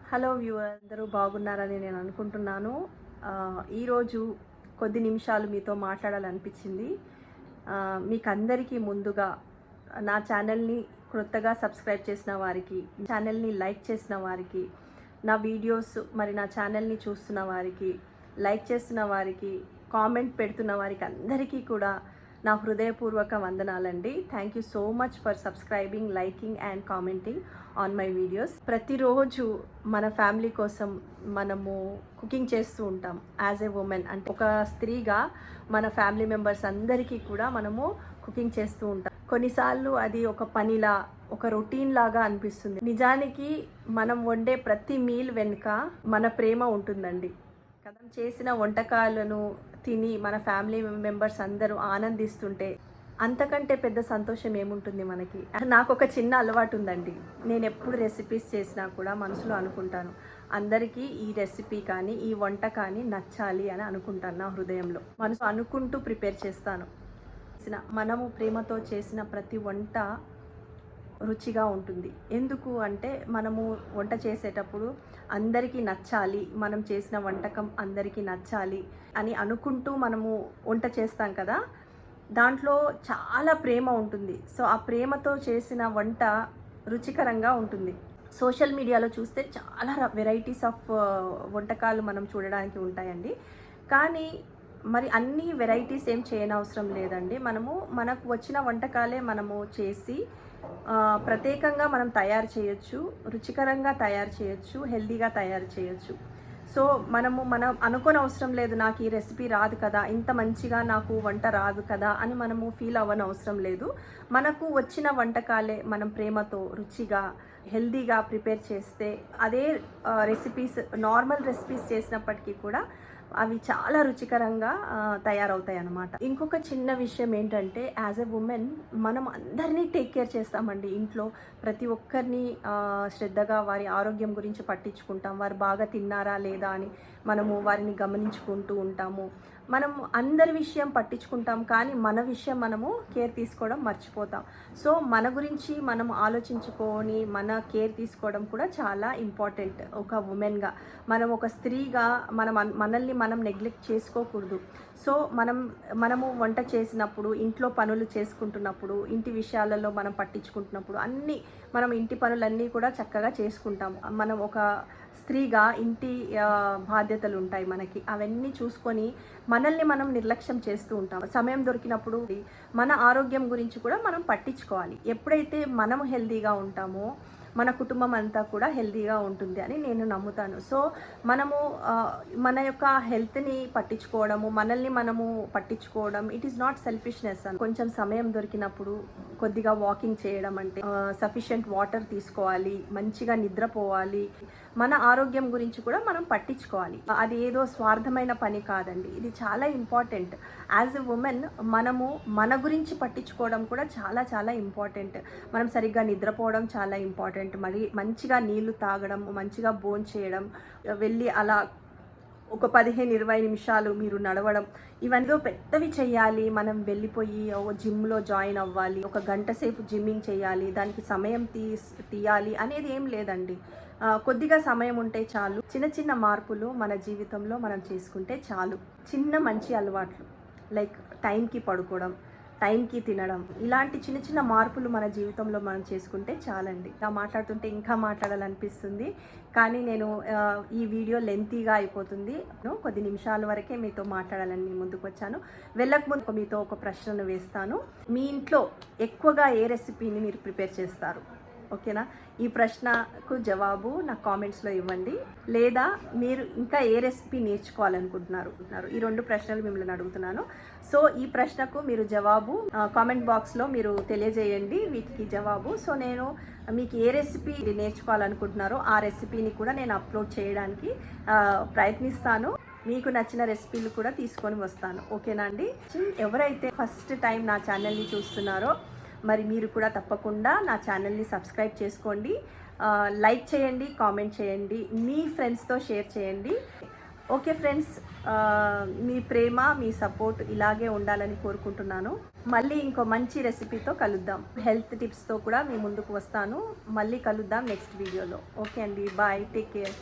Hello viewer, అందరూ బాగున్నారని నేను అనుకుంటున్నాను. ఈరోజు కొద్ది నిమిషాలు మీతో మాట్లాడాలనిపించింది. మీకు అందరికీ ముందుగా నా ఛానల్ని క్రొత్తగా సబ్స్క్రైబ్ చేసిన వారికి, ఛానల్ని లైక్ చేసిన వారికి, నా వీడియోస్ మరి నా ఛానల్ని చూస్తున్న వారికి, లైక్ చేస్తున్న వారికి, కామెంట్ పెడుతున్న వారికి అందరికీ కూడా నా హృదయపూర్వక వందనాలండి. Thank you so much for subscribing, liking and commenting on my videos. ప్రతిరోజు మన ఫ్యామిలీ కోసం మనము కుకింగ్ చేస్తూ ఉంటాం. యాజ్ ఏ ఉమెన్ అంటే ఒక స్త్రీగా మన ఫ్యామిలీ మెంబర్స్ అందరికీ కూడా మనము కుకింగ్ చేస్తూ ఉంటాం. కొన్నిసార్లు అది ఒక పనిలా, ఒక రొటీన్ లాగా అనిపిస్తుంది. నిజానికి మనం వండే ప్రతి మీల్ వెనుక మన ప్రేమ ఉంటుందండి. మనం చేసిన వంటకాలను తిని మన ఫ్యామిలీ మెంబర్స్ అందరూ ఆనందిస్తుంటే అంతకంటే పెద్ద సంతోషం ఏముంటుంది మనకి. నాకు ఒక చిన్న అలవాటు ఉందండి. నేను ఎప్పుడు రెసిపీస్ చేసినా కూడా మనసులో అనుకుంటాను, అందరికీ ఈ రెసిపీ కానీ ఈ వంట కానీ నచ్చాలి అని అనుకుంటాను. నా హృదయంలో మనసు అనుకుంటూ ప్రిపేర్ చేస్తాను. మనము ప్రేమతో చేసిన ప్రతి వంట రుచిగా ఉంటుంది. ఎందుకు అంటే మనము వంట చేసేటప్పుడు అందరికీ నచ్చాలి, మనం చేసిన వంటకం అందరికీ నచ్చాలి అని అనుకుంటూ మనము వంట చేస్తాం కదా, దాంట్లో చాలా ప్రేమ ఉంటుంది. సో ఆ ప్రేమతో చేసిన వంట రుచికరంగా ఉంటుంది. సోషల్ మీడియాలో చూస్తే చాలా వెరైటీస్ ఆఫ్ వంటకాలు మనం చూడడానికి ఉంటాయండి. కానీ మరి అన్ని వెరైటీస్ ఏం చేయనవసరం లేదండి. మనకు వచ్చిన వంటకాలే మనము చేసి ప్రత్యేకంగా మనం తయారు చేయొచ్చు, రుచికరంగా తయారు చేయొచ్చు, హెల్దీగా తయారు చేయొచ్చు. సో మనం అనుకోని అవసరం లేదు, నాకు ఈ రెసిపీ రాదు కదా, ఇంత మంచిగా నాకు వంట రాదు కదా అని మనము ఫీల్ అవ్వనవసరం లేదు. మనకు వచ్చిన వంటకాలే మనం ప్రేమతో రుచిగా హెల్దీగా ప్రిపేర్ చేస్తే అదే రెసిపీస్ నార్మల్ రెసిపీస్ చేసినప్పటికీ కూడా అవి చాలా రుచికరంగా తయారవుతాయి అన్నమాట. ఇంకొక చిన్న విషయం ఏంటంటే, యాజ్ ఎ ఉమెన్ మనం అందరినీ టేక్ కేర్ చేస్తామండి. ఇంట్లో ప్రతి ఒక్కరిని శ్రద్ధగా వారి ఆరోగ్యం గురించి పట్టించుకుంటాం. వారు బాగా తిన్నారా లేదా అని మనము వారిని గమనించుకుంటూ ఉంటాము. మనం అందరి విషయం పట్టించుకుంటాం, కానీ మన విషయం మనము కేర్ తీసుకోవడం మర్చిపోతాం. సో మన గురించి మనం ఆలోచించుకొని మన కేర్ తీసుకోవడం కూడా చాలా ఇంపార్టెంట్. ఒక ఉమెన్గా, మనం ఒక స్త్రీగా మనల్ని మనం నెగ్లెక్ట్ చేసుకోకూడదు. సో మనము వంట చేసినప్పుడు, ఇంట్లో పనులు చేసుకుంటున్నప్పుడు, ఇంటి విషయాలలో మనం పట్టించుకుంటున్నప్పుడు మనం ఇంటి పనులన్నీ కూడా చక్కగా చేసుకుంటాం. మనం ఒక స్త్రీగా ఇంటి బాధ్యతలు ఉంటాయి మనకి, అవన్నీ చూసుకొని మనల్ని మనం నిర్లక్ష్యం చేస్తూ ఉంటాం. సమయం దొరికినప్పుడు మన ఆరోగ్యం గురించి కూడా మనం పట్టించుకోవాలి. ఎప్పుడైతే మనం హెల్తీగా ఉంటామో మన కుటుంబం అంతా కూడా హెల్తీగా ఉంటుంది అని నేను నమ్ముతాను. సో మన యొక్క హెల్త్ని పట్టించుకోవడము, మనల్ని మనము పట్టించుకోవడం, ఇట్ ఈస్ నాట్ సెల్ఫిష్నెస్. కొంచెం సమయం దొరికినప్పుడు కొద్దిగా వాకింగ్ చేయడం, అంటే సఫిషియెంట్ వాటర్ తీసుకోవాలి, మంచిగా నిద్రపోవాలి, మన ఆరోగ్యం గురించి కూడా మనం పట్టించుకోవాలి. అది ఏదో స్వార్థమైన పని కాదండి, ఇది చాలా ఇంపార్టెంట్. యాజ్ ఎ ఉమెన్ మనము మన గురించి పట్టించుకోవడం కూడా చాలా చాలా ఇంపార్టెంట్. మనం సరిగ్గా నిద్రపోవడం చాలా ఇంపార్టెంట్. మరి మంచిగా నీళ్లు తాగడం, మంచిగా భోంచేయడం, వెళ్ళి అలా ఒక 15-20 నిమిషాలు మీరు నడవడం, ఇవన్నీ పెద్దవి చేయాలి. మనం వెళ్ళిపోయి జిమ్లో జాయిన్ అవ్వాలి, ఒక గంట సేపు జిమ్మింగ్ చేయాలి, దానికి సమయం తీయాలి అనేది ఏం లేదండి. కొద్దిగా సమయం ఉంటే చాలు. చిన్న చిన్న మార్పులు మన జీవితంలో మనం చేసుకుంటే చాలు. చిన్న మంచి అలవాట్లు లైక్ టైంకి పడుకోవడం, టైంకి తినడం, ఇలాంటి చిన్న చిన్న మార్పులు మన జీవితంలో మనం చేసుకుంటే చాలండి. ఇలా మాట్లాడుతుంటే ఇంకా మాట్లాడాలనిపిస్తుంది, కానీ నేను ఈ వీడియో లెంతీగా అయిపోతుంది. కొద్ది నిమిషాల వరకే మీతో మాట్లాడాలని ముందుకు వచ్చాను. వెళ్ళకముందు మీతో ఒక ప్రశ్నను వేస్తాను. మీ ఇంట్లో ఎక్కువగా ఏ రెసిపీని మీరు ప్రిపేర్ చేస్తారు? ఓకేనా? ఈ ప్రశ్నకు జవాబు నా కామెంట్స్లో ఇవ్వండి. లేదా మీరు ఇంకా ఏ రెసిపీ నేర్చుకోవాలనుకుంటున్నారు? ఈ 2 ప్రశ్నలు మిమ్మల్ని అడుగుతున్నాను. సో ఈ ప్రశ్నకు మీరు జవాబు కామెంట్ బాక్స్లో మీరు తెలియజేయండి, వీటికి జవాబు. సో నేను మీకు ఏ రెసిపీ నేర్చుకోవాలనుకుంటున్నారో ఆ రెసిపీని కూడా నేను అప్లోడ్ చేయడానికి ప్రయత్నిస్తాను. మీకు నచ్చిన రెసిపీలు కూడా తీసుకొని వస్తాను. ఓకేనా అండి? ఎవరైతే ఫస్ట్ టైం నా ఛానల్ని చూస్తున్నారో మరి మీరు కూడా తప్పకుండా నా ఛానల్ని సబ్స్క్రైబ్ చేసుకోండి, లైక్ చేయండి, కామెంట్ చేయండి, మీ ఫ్రెండ్స్తో షేర్ చేయండి. ఓకే ఫ్రెండ్స్, మీ ప్రేమ మీ సపోర్ట్ ఇలాగే ఉండాలని కోరుకుంటున్నాను. మళ్ళీ ఇంకో మంచి రెసిపీతో కలుద్దాం. హెల్త్ టిప్స్తో కూడా మీ ముందుకు వస్తాను. మళ్ళీ కలుద్దాం నెక్స్ట్ వీడియోలో. ఓకే అండి, బాయ్, టేక్ కేర్.